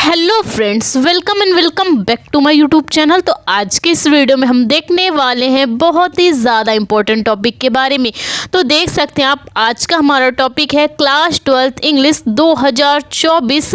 Hello friends, welcome and welcome back to my YouTube channel. तो आज के इस वीडियो में हम देखने वाले हैं बहुत ही ज़्यादा इंपॉर्टेंट टॉपिक के बारे में। तो देख सकते हैं आप, आज का हमारा टॉपिक है क्लास 12th इंग्लिश 2024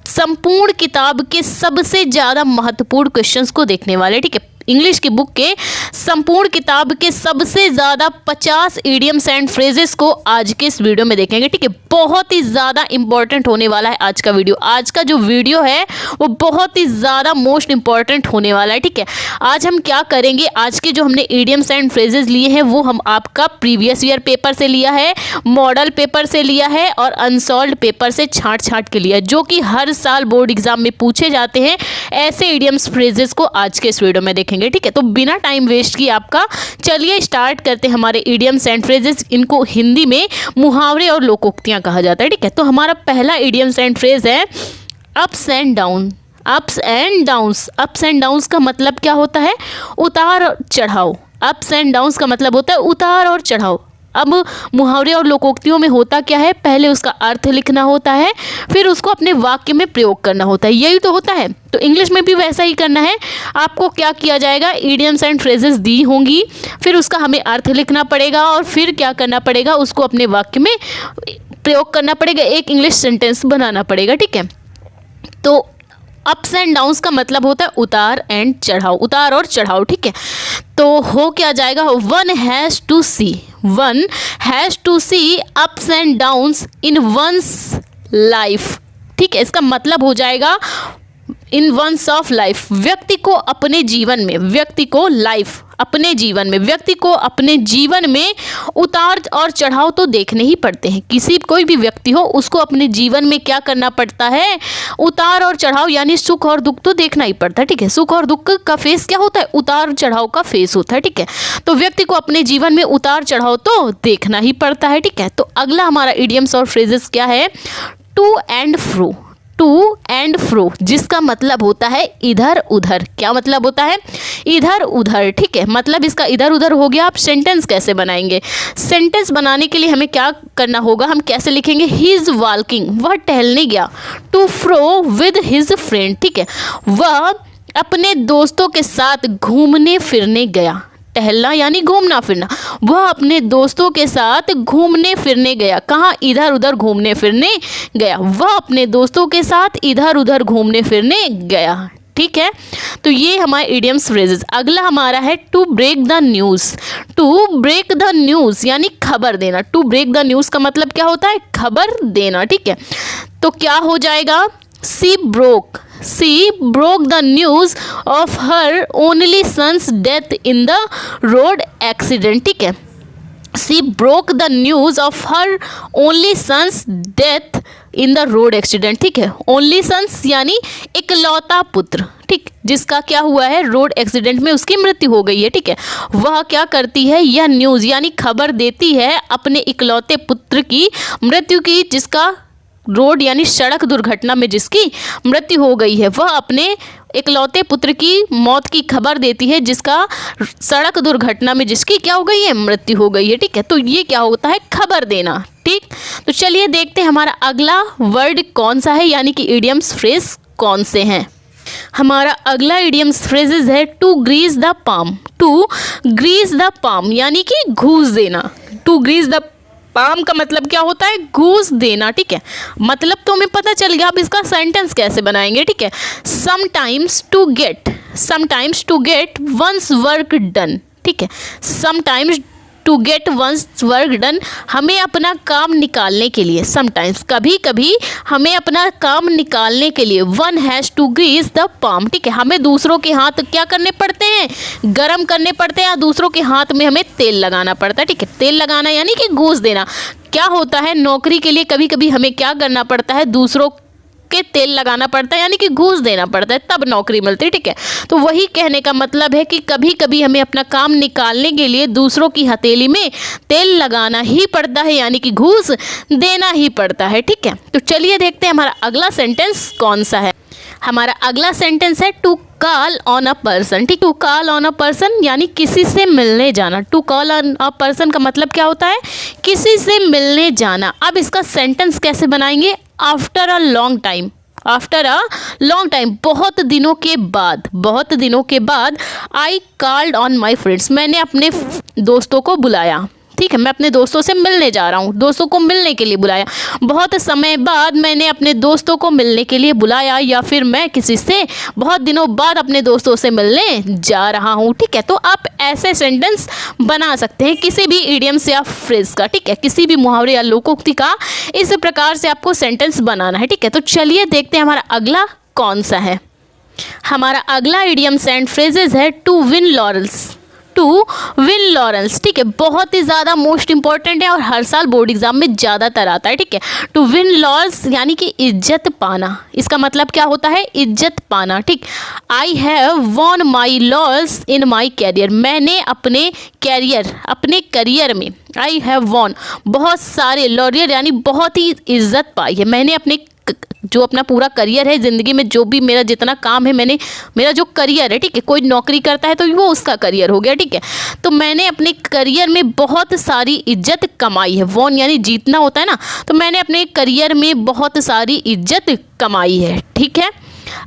संपूर्ण किताब के सबसे ज़्यादा महत्वपूर्ण क्वेश्चंस को देखने वाले। ठीक है, इंग्लिश की बुक के संपूर्ण किताब के सबसे ज़्यादा 50 इडियम्स एंड फ्रेजेस को आज के इस वीडियो में देखेंगे। ठीक है, बहुत ही ज़्यादा इंपॉर्टेंट होने वाला है आज का वीडियो। आज का जो वीडियो है वो बहुत ही ज़्यादा मोस्ट इंपॉर्टेंट होने वाला है। ठीक है, आज हम क्या करेंगे, आज के जो हमने इडियम्स एंड फ्रेजेस लिए हैं वो हम आपका प्रीवियस ईयर पेपर से लिया है, मॉडल पेपर से लिया है और अनसॉल्व्ड पेपर से छांट के लिया, जो कि हर साल बोर्ड एग्जाम में पूछे जाते हैं। ऐसे इडियम्स फ्रेजेस को आज के इस वीडियो में देखेंगे। ठीक है, तो बिना टाइम वेस्ट किए आपका चलिए स्टार्ट करते हैं हमारे इडियम्स एंड फ्रेजेस। इनको हिंदी में मुहावरे और लोकोक्तियां कहा जाता है। ठीक है, तो हमारा पहला इडियम्स एंड फ्रेज है ups and down. Ups and downs, ups and downs का मतलब क्या होता है? उतार और चढ़ाव। अप्स एंड डाउन्स का मतलब होता है उतार और चढ़ाव। अब मुहावरे और लोकोक्तियों में होता क्या है, पहले उसका अर्थ लिखना होता है, फिर उसको अपने वाक्य में प्रयोग करना होता है, यही तो होता है। तो इंग्लिश में भी वैसा ही करना है। आपको क्या किया जाएगा, इडियम्स एंड फ्रेजेस दी होंगी, फिर उसका हमें अर्थ लिखना पड़ेगा और फिर क्या करना पड़ेगा, उसको अपने वाक्य में प्रयोग करना पड़ेगा, एक इंग्लिश सेंटेंस बनाना पड़ेगा। ठीक है, तो अप्स एंड डाउन्स का मतलब होता है उतार एंड चढ़ाव, उतार और चढ़ाव। ठीक है, तो हो क्या जाएगा, one has to see ups and downs in one's life. ठीक है, इसका मतलब हो जाएगा इन वंस ऑफ लाइफ, व्यक्ति को अपने जीवन में, व्यक्ति को लाइफ अपने जीवन में, व्यक्ति को अपने जीवन में उतार और चढ़ाव तो देखने ही पड़ते हैं। कोई भी व्यक्ति हो उसको अपने जीवन में क्या करना पड़ता है, उतार और चढ़ाव, यानी सुख और दुख तो देखना ही पड़ता है। ठीक है, सुख और दुख का फेस क्या होता है, उतार चढ़ाव का फेस होता है। ठीक है, तो व्यक्ति को अपने जीवन में उतार चढ़ाव तो देखना ही पड़ता है। ठीक है, तो अगला हमारा इडियम्स और फ्रेजेस क्या है, to and fro. To and fro जिसका मतलब होता है इधर उधर। क्या मतलब होता है, इधर उधर। ठीक है, मतलब इसका इधर उधर हो गया। आप सेंटेंस कैसे बनाएंगे, सेंटेंस बनाने के लिए हमें क्या करना होगा, हम कैसे लिखेंगे, ही इज वॉकिंग, वह टहलने गया, to fro with his friend. ठीक है, वह अपने दोस्तों के साथ घूमने फिरने गया। टहलना यानी घूमना फिरना, वह अपने दोस्तों के साथ घूमने फिरने गया। कहाँ, इधर उधर घूमने फिरने गया, वह अपने दोस्तों के साथ इधर उधर घूमने फिरने गया। ठीक है, तो ये हमारे इडियम्स फ्रेजेस। अगला हमारा है to break the news. To break the news यानी खबर देना। टू ब्रेक द न्यूज़ का मतलब क्या होता है, खबर देना। ठीक है, तो क्या हो जाएगा, सी broke the news of her only son's death in the road accident। ठीक है, she broke the news of her only son's death in the road accident। ठीक है, only sons यानी इकलौता पुत्र, ठीक, जिसका क्या हुआ है, रोड एक्सीडेंट में उसकी मृत्यु हो गई है। ठीक है, वह क्या करती है, यह न्यूज़ यानी खबर देती है अपने इकलौते पुत्र की मृत्यु की, जिसका रोड यानी सड़क दुर्घटना में जिसकी मृत्यु हो गई है। वह अपने इकलौते पुत्र की मौत की खबर देती है, जिसका सड़क दुर्घटना में जिसकी क्या हो गई है, मृत्यु हो गई है। ठीक है, तो ये क्या होता है, खबर देना। ठीक, तो चलिए देखते हैं हमारा अगला वर्ड कौन सा है, यानी कि इडियम्स फ्रेज कौन से हैं। हमारा अगला इडियम्स फ्रेजेस है to grease the palm. To grease the palm यानी कि घूस देना। टू ग्रीस द पाम का मतलब क्या होता है, घूस देना। ठीक है, मतलब तो हमें पता चल गया। अब इसका सेंटेंस कैसे बनाएंगे। ठीक है, sometimes to get one's work done. ठीक है, sometimes to get one's work done, हमें अपना काम निकालने के लिए, समटाइम्स कभी कभी हमें अपना काम निकालने के लिए, one has to grease the palm. ठीक है, हमें दूसरों के हाथ क्या करने पड़ते हैं, गरम करने पड़ते हैं, या दूसरों के हाथ में हमें तेल लगाना पड़ता है। ठीक है, तेल लगाना यानी कि घूस देना। क्या होता है, नौकरी के लिए कभी कभी हमें क्या करना पड़ता है, दूसरों के तेल लगाना पड़ता है, यानी कि घूस देना पड़ता है, तब नौकरी मिलती है। ठीक है, तो वही कहने का मतलब है कि कभी कभी हमें अपना काम निकालने के लिए दूसरों की हथेली में तेल लगाना ही पड़ता है, यानी कि घूस देना ही पड़ता है। ठीक है, तो चलिए देखते हैं हमारा अगला सेंटेंस कौन सा है। हमारा अगला सेंटेंस है to call on a person. ठीक, to call on a person यानी किसी से मिलने जाना। To call on a person का मतलब क्या होता है, किसी से मिलने जाना। अब इसका सेंटेंस कैसे बनाएंगे, after a long time. After a long time, बहुत दिनों के बाद I called on my friends, मैंने अपने दोस्तों को बुलाया। ठीक है, मैं अपने दोस्तों से मिलने जा रहा हूँ, दोस्तों को मिलने के लिए बुलाया। बहुत समय बाद मैंने अपने दोस्तों को मिलने के लिए बुलाया, या फिर मैं किसी से बहुत दिनों बाद अपने दोस्तों से मिलने जा रहा हूँ। ठीक है, तो आप ऐसे सेंटेंस बना सकते हैं किसी भी इडियम्स या फ्रेज का। ठीक है, किसी भी मुहावरे या लोकोक्ति का इस प्रकार से आपको सेंटेंस बनाना है। ठीक है, तो चलिए देखते हैं हमारा अगला कौन सा है। हमारा अगला इडियम्स एंड फ्रेजेस है to win laurels. To win laurels, ठीक है, बहुत ही ज़्यादा मोस्ट इंपॉर्टेंट है और हर साल बोर्ड एग्जाम में ज़्यादातर आता है। ठीक है, टू विन लॉरेल्स यानी कि इज्जत पाना। इसका मतलब क्या होता है? इज्जत पाना। ठीक, I have won my laurels in my career, मैंने अपने करियर में आई हैव वॉन बहुत सारे लॉरियर यानी बहुत ही इज्जत पाई है। मैंने जो अपना पूरा करियर है, ज़िंदगी में जो भी मेरा जितना काम है, मेरा जो करियर है, ठीक है, कोई नौकरी करता है तो वो उसका करियर हो गया। ठीक है, तो मैंने अपने करियर में बहुत सारी इज्जत कमाई है। वॉन यानी जीतना होता है ना, तो मैंने अपने करियर में बहुत सारी इज्जत कमाई है। ठीक है,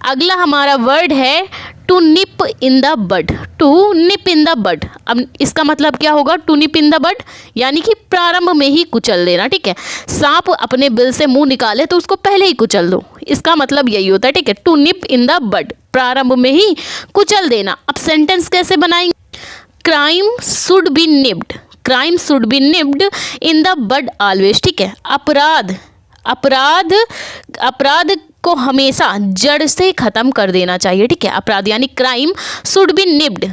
अगला हमारा वर्ड है to nip in the bud. To nip in the bud, अब इसका मतलब क्या होगा? टू निप इन द बड यानी कि प्रारंभ में ही कुचल देना। ठीक है, सांप अपने बिल से मुंह निकाले तो उसको पहले ही कुचल दो, इसका मतलब यही होता है। ठीक है, टू निप इन द बड, प्रारंभ में ही कुचल देना। अब सेंटेंस कैसे बनाएंगे? Crime should be nipped, crime should be nipped in the bud always. ठीक है, अपराध को हमेशा जड़ से ख़त्म कर देना चाहिए। ठीक है, अपराध यानी crime should be nipped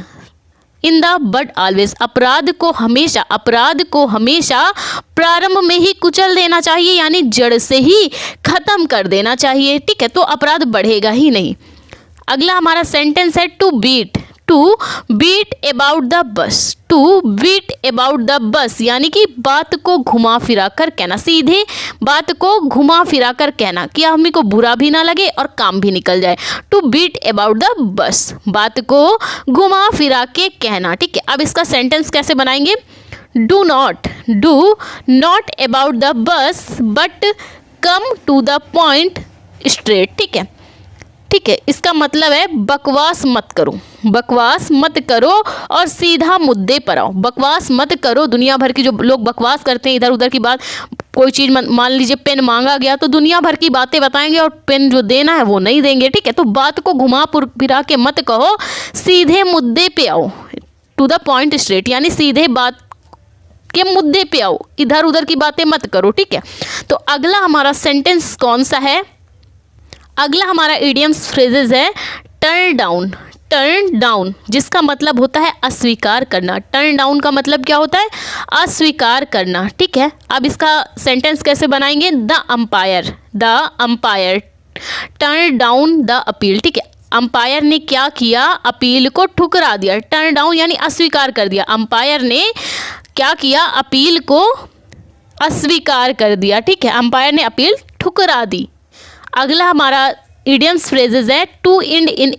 in the bud always, अपराध को हमेशा प्रारंभ में ही कुचल देना चाहिए यानी जड़ से ही ख़त्म कर देना चाहिए। ठीक है, तो अपराध बढ़ेगा ही नहीं। अगला हमारा सेंटेंस है to beat about the bush. To beat about the bush यानी कि बात को घुमा फिरा कर कहना, सीधे बात को घुमा फिरा कर कहना कि हमें को बुरा भी ना लगे और काम भी निकल जाए। टू बीट अबाउट द बस, बात को घुमा फिरा के कहना। ठीक है, अब इसका सेंटेंस कैसे बनाएंगे? Do not about the bush but come to the point straight. ठीक है, इसका मतलब है बकवास मत करो और सीधा मुद्दे पर आओ। बकवास मत करो, दुनिया भर की जो लोग बकवास करते हैं इधर उधर की बात, कोई चीज़ मान लीजिए पेन मांगा गया तो दुनिया भर की बातें बताएंगे और पेन जो देना है वो नहीं देंगे। ठीक है, तो बात को घुमा फिरा के मत कहो, सीधे मुद्दे पे आओ। टू द पॉइंट स्ट्रेट यानी सीधे बात के मुद्दे पे आओ, इधर उधर की बातें मत करो। ठीक है, तो अगला हमारा सेंटेंस कौन सा है? अगला हमारा इडियम्स फ्रेजेस है टर्न डाउन, जिसका मतलब होता है अस्वीकार करना। टर्न डाउन का मतलब क्या होता है? अस्वीकार करना। ठीक है, अब इसका सेंटेंस कैसे बनाएंगे? The umpire turn down the appeal. ठीक है, अंपायर ने क्या किया? अपील को ठुकरा दिया। टर्न डाउन यानी अस्वीकार कर दिया। अंपायर ने क्या किया? अपील को अस्वीकार कर दिया। ठीक है, अंपायर ने अपील ठुकरा दी। अगला हमारा इडियम्स फ्रेजेस है टू एंड इन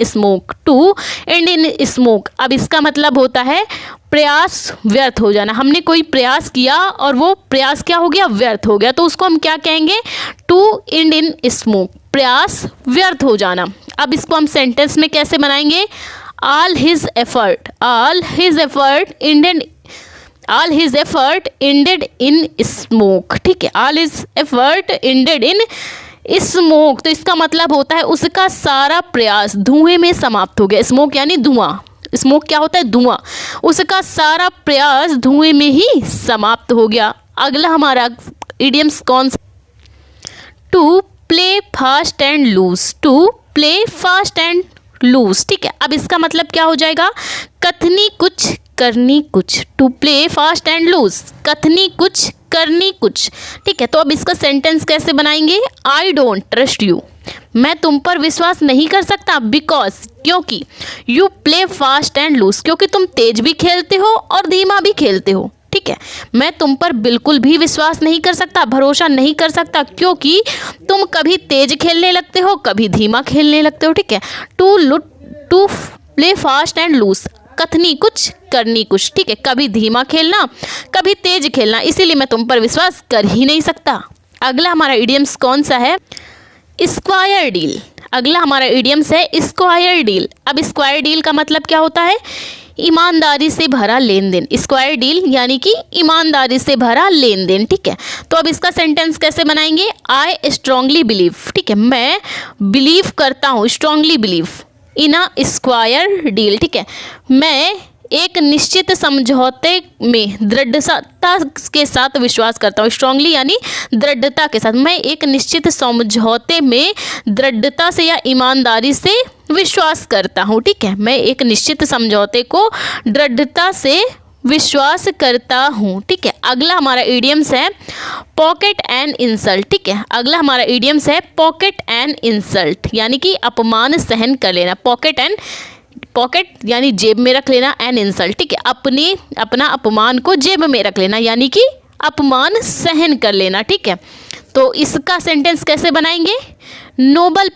स्मोक। अब इसका मतलब होता है प्रयास व्यर्थ हो जाना। हमने कोई प्रयास किया और वो प्रयास क्या हो गया? व्यर्थ हो गया, तो उसको हम क्या कहेंगे? टू एंड इन स्मोक, प्रयास व्यर्थ हो जाना। अब इसको हम सेंटेंस में कैसे बनाएंगे? All his effort ended in smoke. ठीक है, all his effort ended in smoke, तो इसका मतलब होता है उसका सारा प्रयास धुएं में समाप्त हो गया। स्मोक यानी धुआं, स्मोक क्या होता है? धुआं। उसका सारा प्रयास धुएं में ही समाप्त हो गया। अगला हमारा इडियम्स कौन सा? To play fast and loose. ठीक है, अब इसका मतलब क्या हो जाएगा? कथनी कुछ करनी कुछ। To play fast and loose, कथनी कुछ करनी कुछ। ठीक है, तो अब इसका सेंटेंस कैसे बनाएंगे? आई डोंट ट्रस्ट यू, मैं तुम पर विश्वास नहीं कर सकता, बिकॉज क्योंकि you play fast and loose, क्योंकि तुम तेज भी खेलते हो और धीमा भी खेलते हो। ठीक है, मैं तुम पर बिल्कुल भी विश्वास नहीं कर सकता, भरोसा नहीं कर सकता, क्योंकि तुम कभी तेज खेलने लगते हो, कभी धीमा खेलने लगते हो। ठीक है, to play fast and loose, कथनी कुछ करनी कुछ। ठीक है, कभी धीमा खेलना कभी तेज खेलना, इसीलिए मैं तुम पर विश्वास कर ही नहीं सकता। अगला हमारा इडियम्स कौन सा है? स्क्वायर डील, अगला हमारा इडियम्स है स्क्वायर डील। अब स्क्वायर डील का मतलब क्या होता है? ईमानदारी से भरा लेन देन। स्क्वायर डील यानी कि ईमानदारी से भरा लेन देन, ठीक है। तो अब इसका सेंटेंस कैसे बनाएंगे? आई स्ट्रांगली बिलीव, ठीक है, मैं बिलीव करता हूँ, strongly believe in a square deal, ठीक है, मैं एक निश्चित समझौते में दृढ़ता के साथ विश्वास करता हूँ। स्ट्रांगली यानी दृढ़ता के साथ, मैं एक निश्चित समझौते में दृढ़ता से या ईमानदारी से विश्वास करता हूँ, ठीक है, मैं एक निश्चित समझौते को दृढ़ता से विश्वास करता हूँ, ठीक है। अगला हमारा इडियम्स है पॉकेट एंड इंसल्ट, ठीक है, अगला हमारा इडियम्स है पॉकेट एंड इंसल्ट यानी कि अपमान सहन कर लेना। पॉकेट यानी जेब में रख लेना, एंड इंसल्ट, ठीक है, अपना अपमान को जेब में रख लेना यानी कि अपमान सहन कर लेना, ठीक है। तो इसका सेंटेंस कैसे बनाएंगे? Noble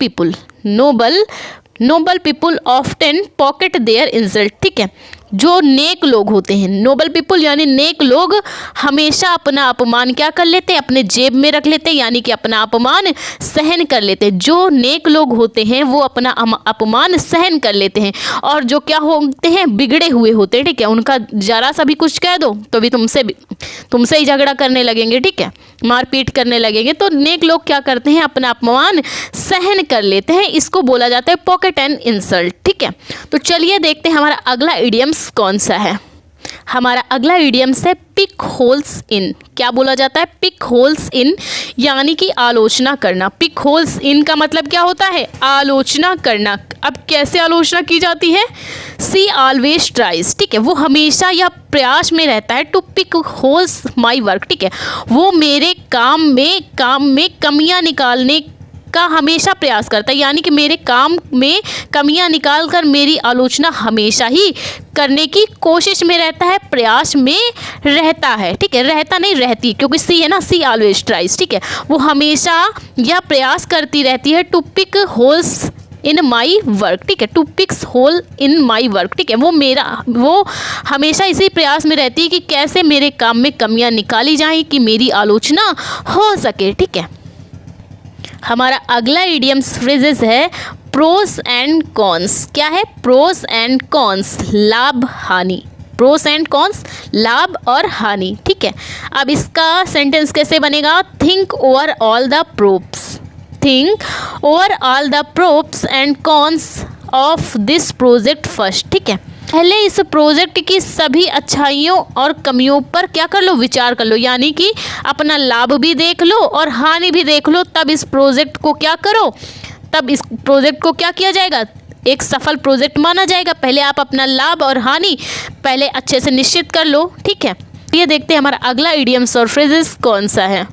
people often pocket their insult, ठीक है, जो नेक लोग होते हैं, नोबल पीपुल यानी नेक लोग हमेशा अपना अपमान क्या कर लेते हैं? अपने जेब में रख लेते हैं यानी कि अपना अपमान सहन कर लेते हैं। जो नेक लोग होते हैं वो अपना अपमान सहन कर लेते हैं, और जो क्या होते हैं? बिगड़े हुए होते हैं, ठीक है, उनका जरा सा भी कुछ कह दो तो भी तुमसे ही झगड़ा करने लगेंगे, ठीक है, मारपीट करने लगेंगे। तो नेक लोग क्या करते हैं? अपना अपमान सहन कर लेते हैं, इसको बोला जाता है पॉकेट एंड इंसल्ट, ठीक है। तो चलिए देखते हैं हमारा अगला इडियम्स कौन सा है। हमारा अगला इडियम्स है पिक होल्स इन। क्या बोला जाता है? पिक होल्स इन यानी कि आलोचना करना। पिक होल्स इन का मतलब क्या होता है? आलोचना करना। अब कैसे आलोचना की जाती है? सी ऑलवेज ट्राइज, ठीक है, वो हमेशा यह प्रयास में रहता है to pick holes my work, ठीक है, वो मेरे काम में कमियां निकालने का हमेशा प्रयास करता है, यानी कि मेरे काम में कमियां निकाल कर मेरी आलोचना हमेशा ही करने की कोशिश में रहता है, प्रयास में रहता है, ठीक है, रहता नहीं रहती, क्योंकि सी है ना, सी ऑलवेज ट्राइज, ठीक है, वो हमेशा यह प्रयास करती रहती है to pick holes in my work, ठीक है, to picks hole in my work, ठीक है, वो हमेशा इसी प्रयास में रहती है कि कैसे मेरे काम में कमियां निकाली जाएं कि मेरी आलोचना हो सके, ठीक है। हमारा अगला इडियम्स फ्रेजेस है प्रोस एंड कॉन्स। क्या है? प्रोस एंड कॉन्स, लाभ हानि, प्रोस एंड कॉन्स, लाभ और हानि, ठीक है। अब इसका सेंटेंस कैसे बनेगा? Think over all the props, think over all the props and cons of this project first, ठीक है, पहले इस प्रोजेक्ट की सभी अच्छाइयों और कमियों पर क्या कर लो? विचार कर लो, यानी कि अपना लाभ भी देख लो और हानि भी देख लो, तब इस प्रोजेक्ट को क्या करो? तब इस प्रोजेक्ट को क्या किया जाएगा? एक सफल प्रोजेक्ट माना जाएगा। पहले आप अपना लाभ और हानि पहले अच्छे से निश्चित कर लो, ठीक है। ये देखते हैं हमारा अगला इडियम्स और फ्रेजेस कौन सा है।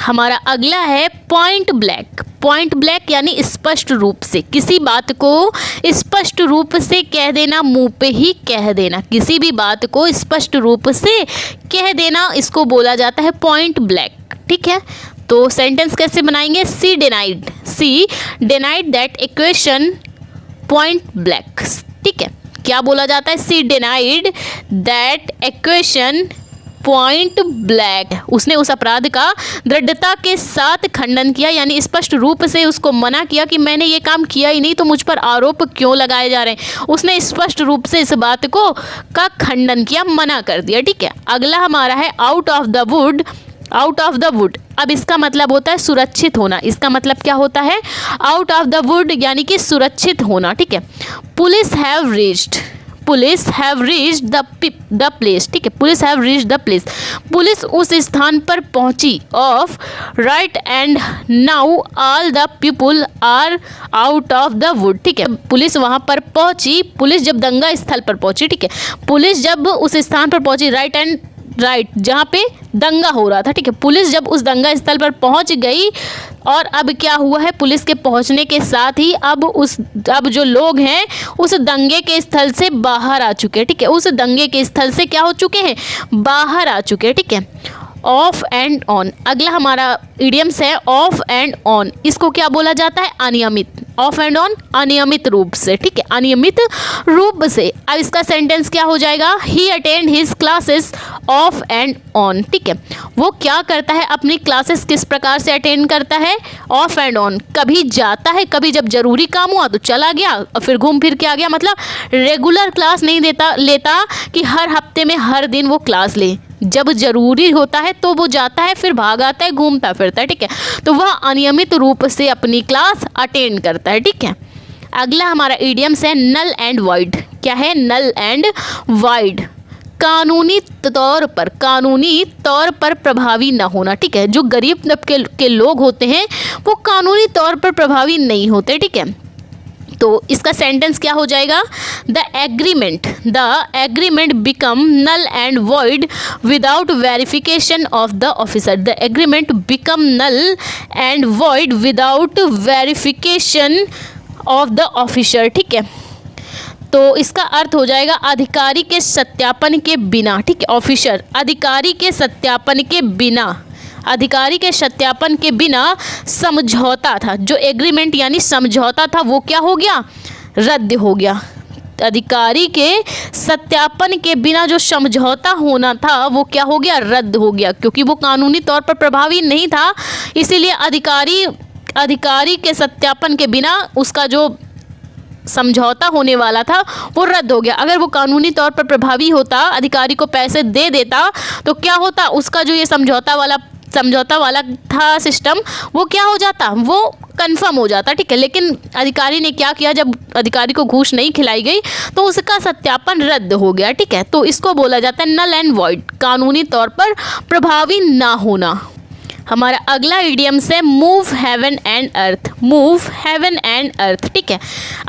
हमारा अगला है पॉइंट ब्लैंक। पॉइंट ब्लैंक यानी स्पष्ट रूप से, किसी बात को स्पष्ट रूप से कह देना, मुंह पे ही कह देना, किसी भी बात को स्पष्ट रूप से कह देना, इसको बोला जाता है पॉइंट ब्लैंक, ठीक है। तो सेंटेंस कैसे बनाएंगे? She denied that accusation point blank, ठीक है, क्या बोला जाता है? She denied that accusation point blank, उसने उस अपराध का दृढ़ता के साथ खंडन किया, यानी स्पष्ट रूप से उसको मना किया कि मैंने ये काम किया ही नहीं, तो मुझ पर आरोप क्यों लगाए जा रहे हैं। उसने स्पष्ट रूप से इस बात को का खंडन किया, मना कर दिया, ठीक है। अगला हमारा है out of the would. Out of the would, अब इसका मतलब होता है सुरक्षित होना। इसका मतलब क्या होता है? आउट ऑफ द वुड यानी कि सुरक्षित होना, ठीक है। Police have reached the place, ठीक है, police have reached the place, police उस स्थान पर पहुंची of right and now all the people are out of the wood, ठीक है, पुलिस वहां पर पहुंची, पुलिस जब दंगा स्थल पर पहुंची, ठीक है, पुलिस जब उस स्थान पर पहुंची, राइट जहाँ पे दंगा हो रहा था, ठीक है, पुलिस जब उस दंगा स्थल पर पहुंच गई, और अब क्या हुआ है? पुलिस के पहुंचने के साथ ही अब जो लोग हैं उस दंगे के स्थल से बाहर आ चुके हैं, ठीक है, उस दंगे के स्थल से क्या हो चुके हैं? बाहर आ चुके हैं, ठीक है। ऑफ एंड ऑन, अगला हमारा इडियम्स है ऑफ एंड ऑन, इसको क्या बोला जाता है? अनियमित। ऑफ एंड ऑन, अनियमित रूप से, ठीक है, अनियमित रूप से। अब इसका सेंटेंस क्या हो जाएगा? He attend his classes off and on, ठीक है। वो क्या करता है, अपनी क्लासेस किस प्रकार से अटेंड करता है, ऑफ एंड ऑन। कभी जाता है, कभी जब जरूरी काम हुआ तो चला गया और फिर घूम फिर के आ गया। मतलब रेगुलर क्लास नहीं लेता कि हर हफ्ते में हर दिन वो क्लास ले। जब जरूरी होता है तो वो जाता है, फिर भाग आता है, घूमता फिरता है, ठीक है। तो वह अनियमित रूप से अपनी क्लास अटेंड करता है, ठीक है। अगला हमारा इडियम्स है नल एंड वॉइड। क्या है, नल एंड वॉइड। कानूनी तौर पर प्रभावी ना होना, ठीक है। जो गरीब तबके के लोग होते हैं वो कानूनी तौर पर प्रभावी नहीं होते, ठीक है। तो इसका सेंटेंस क्या हो जाएगा, the agreement become null and void without verification of the officer. The agreement become null and void without verification of the officer, ठीक है। तो इसका अर्थ हो जाएगा अधिकारी के सत्यापन के बिना, ठीक है। ऑफिसर अधिकारी के सत्यापन के बिना समझौता था, जो एग्रीमेंट यानी समझौता था वो क्या हो गया, रद्द हो गया। अधिकारी के सत्यापन के बिना जो समझौता होना था वो क्या हो गया, रद्द हो गया, क्योंकि वो कानूनी तौर पर प्रभावी नहीं था। इसीलिए अधिकारी के सत्यापन के बिना उसका जो समझौता होने वाला था वो रद्द हो गया। अगर वो कानूनी तौर पर प्रभावी होता, अधिकारी को पैसे दे देता, तो क्या होता, उसका जो ये समझौता वाला था सिस्टम, वो क्या हो जाता, वो कंफर्म हो जाता, ठीक है। लेकिन अधिकारी ने क्या किया, जब अधिकारी को घूस नहीं खिलाई गई तो उसका सत्यापन रद्द हो गया, ठीक है। तो इसको बोला जाता है नल एंड वॉइड, कानूनी तौर पर प्रभावी ना होना। हमारा अगला इडियम्स है move haven and earth. Move haven and अर्थ, ठीक है।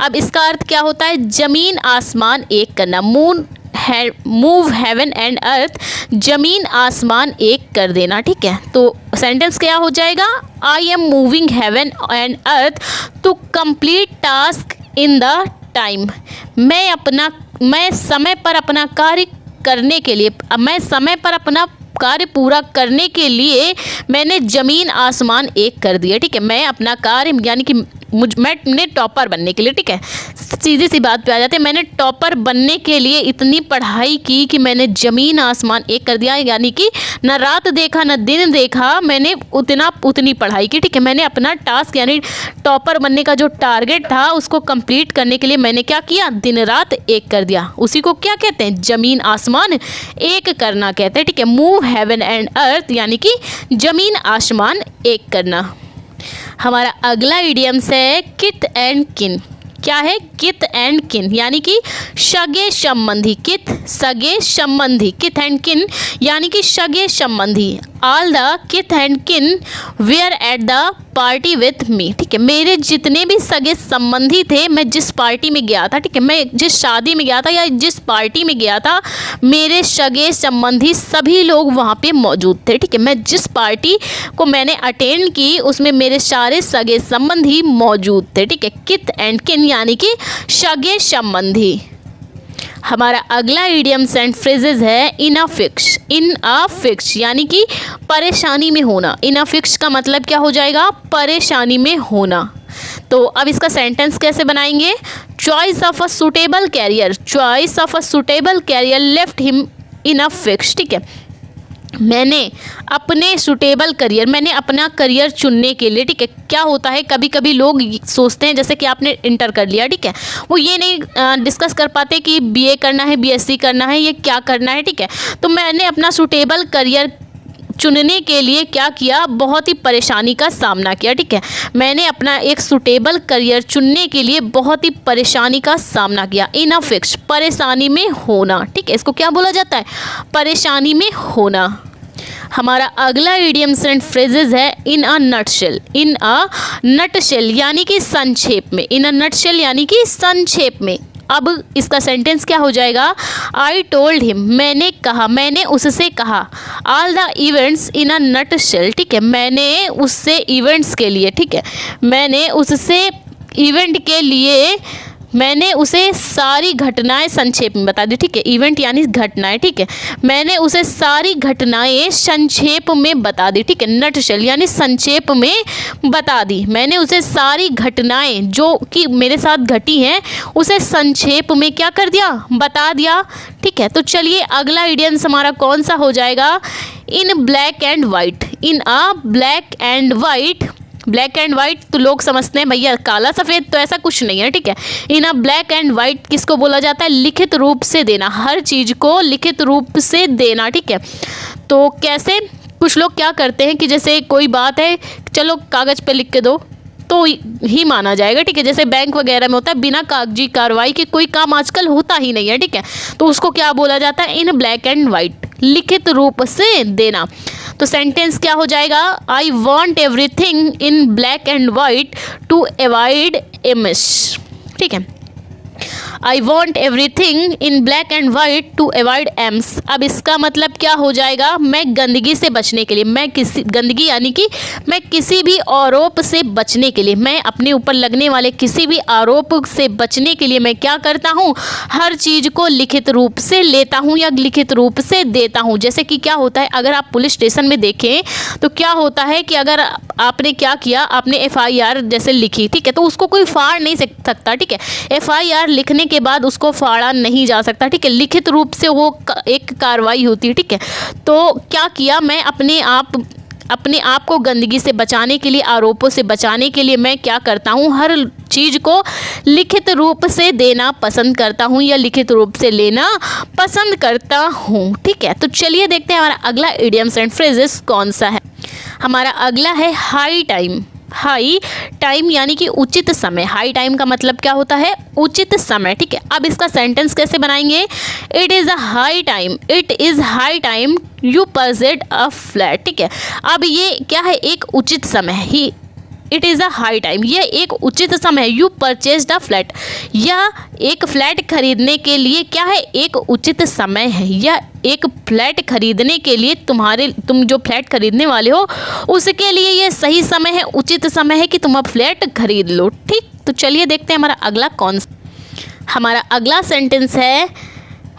अब इसका अर्थ क्या होता है, जमीन आसमान एक करना। मूव हेवन एंड अर्थ, जमीन आसमान एक कर देना, ठीक है। तो सेंटेंस क्या हो जाएगा, I am moving heaven and earth to complete task in the time. मैं समय पर अपना कार्य पूरा करने के लिए मैंने जमीन आसमान एक कर दिया, ठीक है। मैं अपना कार्य यानी कि मैंने टॉपर बनने के लिए, ठीक है, सीधी सी बात पे आ जाते हैं, मैंने टॉपर बनने के लिए इतनी पढ़ाई की कि मैंने ज़मीन आसमान एक कर दिया, यानी कि न रात देखा न दिन देखा, मैंने उतनी पढ़ाई की, ठीक है। मैंने अपना टास्क यानी टॉपर बनने का जो टारगेट था उसको कंप्लीट करने के लिए मैंने क्या किया, दिन रात एक कर दिया। उसी को क्या कहते हैं, ज़मीन आसमान एक करना कहते हैं, ठीक है। मूव हेवन एंड अर्थ यानी कि ज़मीन आसमान एक करना। हमारा अगला इडियम्स है कित एंड किन। क्या है, कित एंड किन यानी कि सगे संबंधी। कित सगे संबंधी, कित एंड किन यानी कि सगे संबंधी। All the kith and kin were at the party with me, ठीक है। मेरे जितने भी सगे संबंधी थे, मैं जिस पार्टी में गया था, ठीक है, मैं जिस शादी में गया था या जिस पार्टी में गया था, मेरे सगे संबंधी सभी लोग वहाँ पे मौजूद थे, ठीक है। मैं जिस पार्टी को मैंने अटेंड की उसमें मेरे सारे सगे संबंधी मौजूद थे, ठीक है। कित एंड किन यानी कि सगे संबंधी। हमारा अगला इडियम्स एंड फ्रेजेस है इन अ फिक्स यानी कि परेशानी में होना। इन अ फिक्स का मतलब क्या हो जाएगा, परेशानी में होना। तो अब इसका सेंटेंस कैसे बनाएंगे, choice of a suitable career left him in a fix, ठीक है। मैंने अपना करियर चुनने के लिए, ठीक है। क्या होता है, कभी कभी लोग सोचते हैं जैसे कि आपने इंटर कर लिया, ठीक है, वो ये नहीं डिस्कस कर पाते कि बीए करना है, बीएससी करना है, ये क्या करना है, ठीक है। तो मैंने अपना सूटेबल करियर चुनने के लिए क्या किया, बहुत ही परेशानी का सामना किया, ठीक है। मैंने अपना एक सूटेबल करियर चुनने के लिए बहुत ही परेशानी का सामना किया। इन अ फिक्स, परेशानी में होना, ठीक है। इसको क्या बोला जाता है, परेशानी में होना। हमारा अगला इडियम्स एंड फ्रेजेस है इन अ नटशेल यानी कि संक्षेप में। इन अ नटशेल यानी कि संक्षेप में। अब इसका सेंटेंस क्या हो जाएगा, आई टोल्ड हिम, मैंने कहा, मैंने उससे कहा, all the events in a nutshell, ठीक है। मैंने उससे इवेंट्स के लिए, ठीक है, मैंने उससे इवेंट के लिए मैंने उसे सारी घटनाएं संक्षेप में बता दी, ठीक है। इवेंट यानी घटनाएं, ठीक है। मैंने उसे सारी घटनाएं संक्षेप में बता दी, ठीक है। नटशेल यानी संक्षेप में बता दी। मैंने उसे सारी घटनाएं जो कि मेरे साथ घटी हैं उसे संक्षेप में क्या कर दिया, बता दिया, ठीक है। तो चलिए अगला इडियम्स हमारा कौन सा हो जाएगा, in black and white. In a black and white, black and white तो लोग समझते हैं भैया काला सफ़ेद, तो ऐसा कुछ नहीं है, ठीक है। इन अ ब्लैक एंड वाइट किसको बोला जाता है, लिखित रूप से देना, हर चीज़ को लिखित रूप से देना, ठीक है। तो कैसे, कुछ लोग क्या करते हैं कि जैसे कोई बात है, चलो कागज़ पे लिख के दो तो ही माना जाएगा, ठीक है। जैसे बैंक वगैरह में होता है, बिना कागजी कार्रवाई के कोई काम आजकल होता ही नहीं है, ठीक है। तो उसको क्या बोला जाता है, इन ब्लैक एंड वाइट, लिखित रूप से देना। तो सेंटेंस क्या हो जाएगा, I want everything in black and white to avoid a miss, ठीक है। I want everything in black and white to avoid aims. अब इसका मतलब क्या हो जाएगा, मैं गंदगी से बचने के लिए, मैं किसी गंदगी यानी कि मैं किसी भी आरोप से बचने के लिए, मैं अपने ऊपर लगने वाले किसी भी आरोप से बचने के लिए मैं क्या करता हूँ, हर चीज़ को लिखित रूप से लेता हूँ या लिखित रूप से देता हूँ। जैसे कि क्या होता है, अगर आप पुलिस स्टेशन में देखें तो क्या होता है कि अगर आपने क्या किया, आपने FIR जैसे लिखी, ठीक है, तो उसको कोई फाड़ नहीं सकता, ठीक है। FIR लिखने के बाद उसको फाड़ा नहीं जा सकता, ठीक है। लिखित रूप से वो एक कार्रवाई होती है, ठीक है। तो क्या किया, मैं अपने आप को गंदगी से बचाने के लिए, आरोपों से बचाने के लिए मैं क्या करता हूँ, हर चीज़ को लिखित रूप से देना पसंद करता हूँ या लिखित रूप से लेना पसंद करता हूँ, ठीक है। तो चलिए देखते हैं हमारा अगला इडियम्स एंड फ्रेजेस कौन सा है। हमारा अगला है हाई टाइम। हाई टाइम यानी कि उचित समय। हाई टाइम का मतलब क्या होता है, उचित समय, ठीक है। अब इसका सेंटेंस कैसे बनाएंगे, it is a high time, it is high time you purchase a flat, ठीक है। अब ये क्या है, एक उचित समय ही, it is a high time, यह एक उचित समय है, यू परचेज द फ्लैट, यह एक फ्लैट खरीदने के लिए क्या है, एक उचित समय है। यह एक फ्लैट खरीदने के लिए तुम जो फ्लैट खरीदने वाले हो उसके लिए यह सही समय है, उचित समय है कि तुम अब फ्लैट खरीद लो, ठीक। तो चलिए देखते हैं हमारा अगला हमारा अगला सेंटेंस है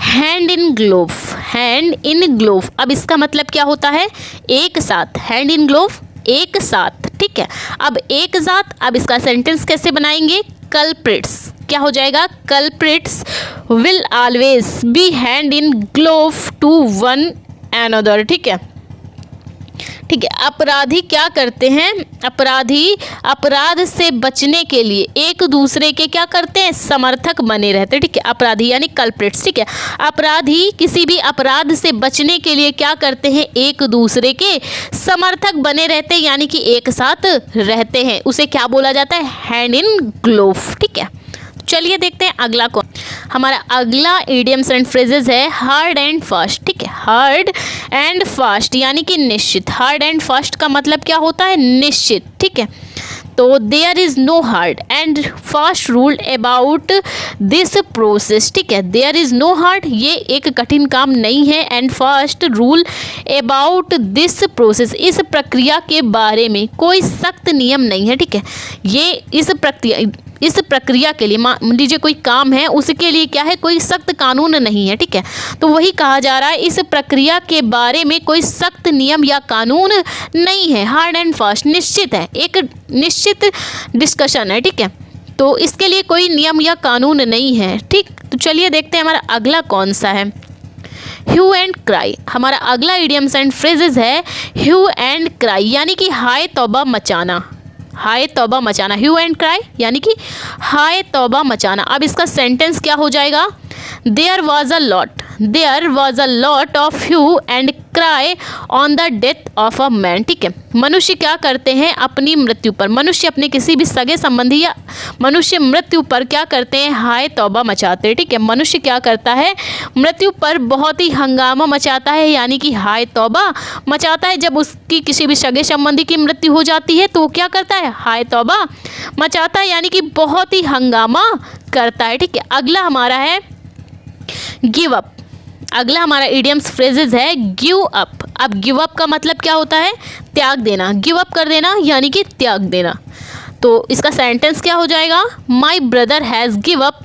hand in glove. Hand in glove, अब इसका मतलब क्या होता है, एक साथ, हैंड इन ग्लोव एक साथ, ठीक है। अब एक साथ, अब इसका सेंटेंस कैसे बनाएंगे, कल्प्रिट्स, क्या हो जाएगा, culprits will always be hand in glove to one another, ठीक है, ठीक है। अपराधी क्या करते हैं, अपराधी अपराध से बचने के लिए एक दूसरे के क्या करते हैं, समर्थक बने रहते हैं, ठीक है। अपराधी यानी कल्प्रिट्स, ठीक है। अपराधी किसी भी अपराध से बचने के लिए क्या करते हैं, एक दूसरे के समर्थक बने रहते हैं यानी कि एक साथ रहते हैं, उसे क्या बोला जाता है, हैंड इन ग्लोव, ठीक है। चलिए देखते हैं अगला कौन। हमारा अगला इडियम्स एंड फ्रेजेस है हार्ड एंड फास्ट, ठीक है। हार्ड एंड फास्ट यानी कि निश्चित। हार्ड एंड फास्ट का मतलब क्या होता है, निश्चित, ठीक है। तो there is no hard and fast rule about this process, ठीक है। देयर इज़ नो हार्ड, ये एक कठिन काम नहीं है, and fast rule about this process, इस प्रक्रिया के बारे में कोई सख्त नियम नहीं है, ठीक है। ये इस प्रक्रिया के लिए, मान लीजिए कोई काम है उसके लिए क्या है, कोई सख्त कानून नहीं है, ठीक है। तो वही कहा जा रहा है, इस प्रक्रिया के बारे में कोई सख्त नियम या कानून नहीं है। हार्ड एंड फास्ट निश्चित है, एक निश्चित डिस्कशन है, ठीक है। तो इसके लिए कोई नियम या कानून नहीं है, ठीक। तो चलिए देखते हैं हमारा अगला कौन सा है, ह्यू एंड क्राई। हमारा अगला इडियम्स एंड फ्रेजेस है ह्यू एंड क्राई यानी कि हाय तौबा मचाना। हाय तौबा मचाना, ह्यू एंड क्राई यानी कि हाय तौबा मचाना। अब इसका सेंटेंस क्या हो जाएगा, there was a lot of hue and cry on the death of a man, ठीक है। मनुष्य क्या करते हैं अपनी मृत्यु पर, मनुष्य अपने किसी भी सगे संबंधी या मनुष्य मृत्यु पर क्या करते हैं, हाय तौबा मचाते हैं, ठीक है। मनुष्य क्या करता है, मृत्यु पर बहुत ही हंगामा मचाता है यानी कि हाय तौबा मचाता है। जब उसकी किसी भी सगे संबंधी की मृत्यु हो जाती है तो वो क्या करता है, हाय तौबा मचाता है यानी कि बहुत ही हंगामा करता है, ठीक है। अगला हमारा है गिव अप। अगला हमारा इडियम्स फ्रेजेस है गिव अप। अब गिव अप का मतलब क्या होता है, त्याग देना, गिव अप कर देना यानी कि त्याग देना। तो इसका सेंटेंस क्या हो जाएगा, my brother has give up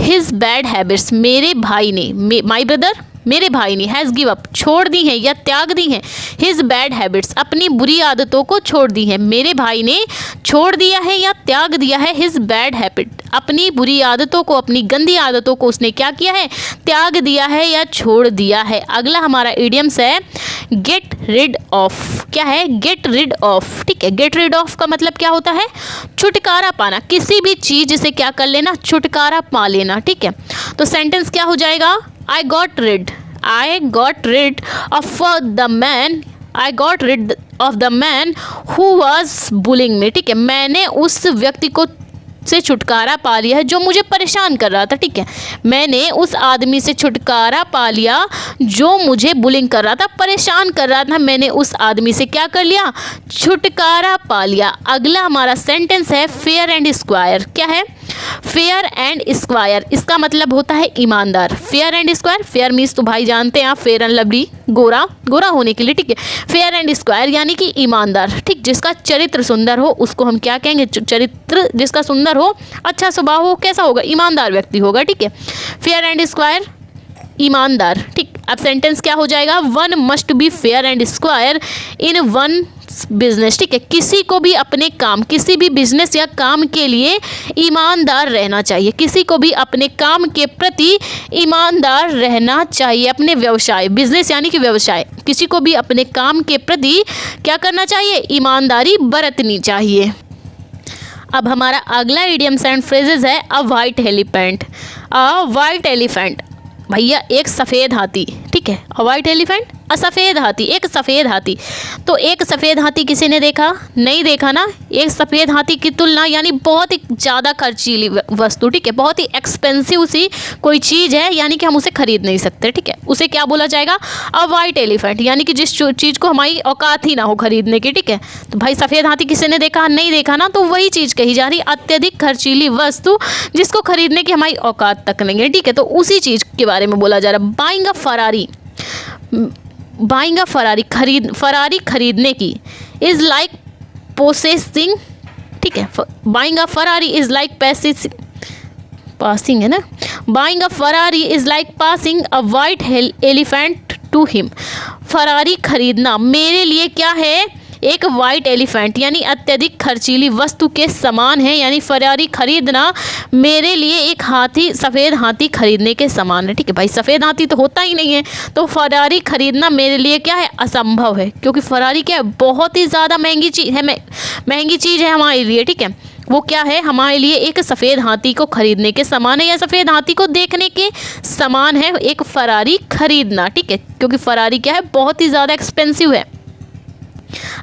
his bad habits, मेरे भाई ने, माई ब्रदर मेरे भाई ने हैज़ गिव अप छोड़ दी है या त्याग दी है, हिज बैड हैबिट्स अपनी बुरी आदतों को छोड़ दी है, मेरे भाई ने छोड़ दिया है या त्याग दिया है हिज बैड हैबिट अपनी बुरी आदतों को, अपनी गंदी आदतों को उसने क्या किया है, त्याग दिया है या छोड़ दिया है। अगला हमारा इडियम्स है गेट रिड ऑफ, क्या है, गेट रिड ऑफ, ठीक है। गेट रिड ऑफ का मतलब क्या होता है, छुटकारा पाना, किसी भी चीज़ से क्या कर लेना, छुटकारा पा लेना, ठीक है। तो सेंटेंस क्या हो जाएगा, I got rid of the man, I got rid of the man who was bullying me, ठीक है। मैंने उस व्यक्ति को से छुटकारा पा लिया है जो मुझे परेशान कर रहा था, ठीक है। मैंने उस आदमी से छुटकारा पा लिया जो मुझे बुलिंग कर रहा था, परेशान कर रहा था, मैंने उस आदमी से क्या कर लिया, छुटकारा पा लिया। अगला हमारा सेंटेंस है फेयर एंड स्क्वायर, क्या है, फेयर एंड स्क्वायर, इसका मतलब होता है ईमानदार। Fair and square, fair means तो भाई जानते हैं आप, fair and lovely, Gora Gora होने के लिए, ठीक है। फेयर एंड स्क्वायर यानी कि ईमानदार, ठीक, जिसका चरित्र सुंदर हो उसको हम क्या कहेंगे, चरित्र जिसका सुंदर हो, अच्छा स्वभाव हो, कैसा होगा, ईमानदार व्यक्ति होगा, ठीक है। फेयर एंड स्क्वायर, ईमानदार, ठीक। अब सेंटेंस क्या हो जाएगा, one must be fair and square in one business, ठीक है। किसी को भी अपने काम, किसी भी बिजनेस या काम के लिए ईमानदार रहना चाहिए, किसी को भी अपने काम के प्रति ईमानदार रहना चाहिए, अपने व्यवसाय, बिजनेस यानी कि व्यवसाय, किसी को भी अपने काम के प्रति क्या करना चाहिए, ईमानदारी बरतनी चाहिए। अब हमारा अगला इडियम्स एंड फ्रेजेस है अ वाइट एलिफेंट। अ वाइट एलिफेंट भैया एक सफ़ेद हाथी, ठीक है। अ वाइट एलिफेंट, अ सफ़ेद हाथी, एक सफ़ेद हाथी। तो एक सफ़ेद हाथी किसी ने देखा, नहीं देखा ना। एक सफ़ेद हाथी की तुलना यानी बहुत ही ज़्यादा खर्चीली वस्तु, ठीक है, बहुत ही एक्सपेंसिव सी कोई चीज़ है, यानी कि हम उसे खरीद नहीं सकते, ठीक है। उसे क्या बोला जाएगा, अ वाइट एलिफेंट, यानी कि जिस चीज़ को हमारी औकात ही ना हो खरीदने की, ठीक है। तो भाई सफ़ेद हाथी किसी ने देखा, नहीं देखा ना, तो वही चीज़ कही जा रही, अत्यधिक खर्चीली वस्तु जिसको खरीदने की हमारी औकात तक नहीं है, ठीक है। तो उसी चीज़ के बारे में बोला जा रहा है। Buying a Ferrari, buying a Ferrari, Ferrari खरीदने की, इज़ लाइक पोसेसिंग, ठीक है। Buying a Ferrari is like passing है ना, buying a Ferrari is like passing a white elephant to him. Ferrari खरीदना मेरे लिए क्या है, एक वाइट एलिफेंट यानी अत्यधिक खर्चीली वस्तु के समान है, यानी फरारी खरीदना मेरे लिए एक हाथी, सफ़ेद हाथी खरीदने के समान है, ठीक है। भाई सफ़ेद हाथी तो होता ही नहीं है, तो फरारी खरीदना मेरे लिए क्या है, असंभव है, क्योंकि फरारी क्या है, बहुत ही ज़्यादा महंगी चीज़ है, महंगी चीज़ है हमारे लिए, ठीक है। वो क्या है, हमारे लिए एक सफ़ेद हाथी को खरीदने के समान है, या सफ़ेद हाथी को देखने के समान है एक फरारी खरीदना, ठीक है, क्योंकि फरारी क्या है, बहुत ही ज़्यादा एक्सपेंसिव है।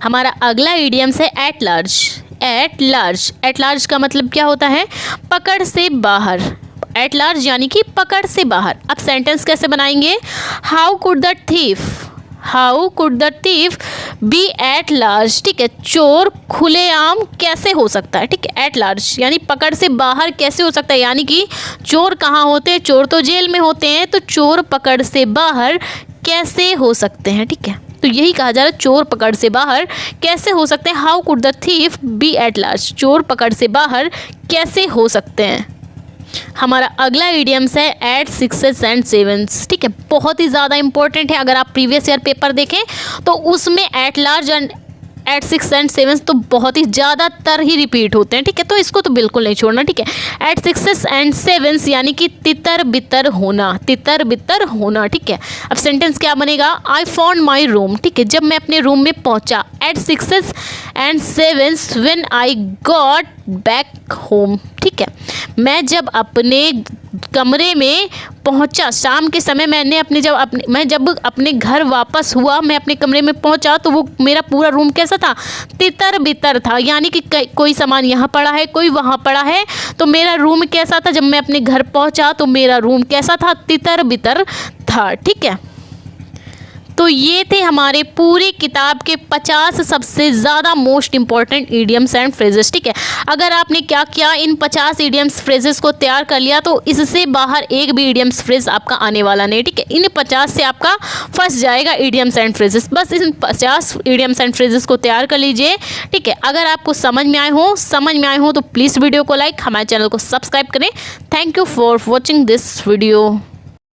हमारा अगला इडियम्स है at large. At large, at large का मतलब क्या होता है, पकड़ से बाहर। एट लार्ज यानी कि पकड़ से बाहर। अब सेंटेंस कैसे बनाएंगे, how could the thief, how could the thief be at large, ठीक है। चोर खुलेआम कैसे हो सकता है, ठीक है। एट लार्ज यानी पकड़ से बाहर कैसे हो सकता है, यानी कि चोर कहाँ होते हैं, चोर तो जेल में होते हैं, तो चोर पकड़ से बाहर कैसे हो सकते हैं, ठीक है। तो यही कहा जा रहा है, चोर पकड़ से बाहर कैसे हो सकते हैं, how could the thief be at large, चोर पकड़ से बाहर कैसे हो सकते हैं। हमारा अगला इडियम्स है एट सिक्सेस एंड सेवन्स, ठीक है। बहुत ही ज़्यादा इंपॉर्टेंट है, अगर आप प्रीवियस ईयर पेपर देखें तो उसमें at large and at six and sevens तो बहुत ही ज़्यादातर ही रिपीट होते हैं, ठीक है। तो इसको तो बिल्कुल नहीं छोड़ना, ठीक है। एट सिक्सेस एंड सेवन्स यानी कि तितर बितर होना, तितर बितर होना, ठीक है। अब सेंटेंस क्या बनेगा, आई फाउंड माई रूम, ठीक है, जब मैं अपने रूम में पहुंचा। At sixes and sevens when I got back home, ठीक है। मैं जब अपने कमरे में पहुंचा, शाम के समय मैं जब अपने घर वापस हुआ, मैं अपने कमरे में पहुंचा, तो वो मेरा पूरा रूम कैसा था, तितर बितर था, यानी कि कोई सामान यहाँ पड़ा है, कोई वहाँ पड़ा है, तो मेरा रूम कैसा था, जब मैं अपने घर पहुंचा तो मेरा रूम कैसा था, तितर बितर था, ठीक है। तो ये थे हमारे पूरी किताब के 50 सबसे ज़्यादा most important idioms and phrases. ठीक है, अगर आपने क्या किया, इन 50 इडियम्स फ्रेजेस को तैयार कर लिया तो इससे बाहर एक भी इडियम्स फ्रेज आपका आने वाला नहीं। ठीक है, इन 50 से आपका फंस जाएगा इडियम्स एंड फ्रेजेस। बस इन 50 इडियम्स एंड फ्रेजेस को तैयार कर लीजिए। ठीक है, अगर आपको समझ में आए हो तो प्लीज़ वीडियो को लाइक, हमारे चैनल को सब्सक्राइब करें। Thank you for watching this video.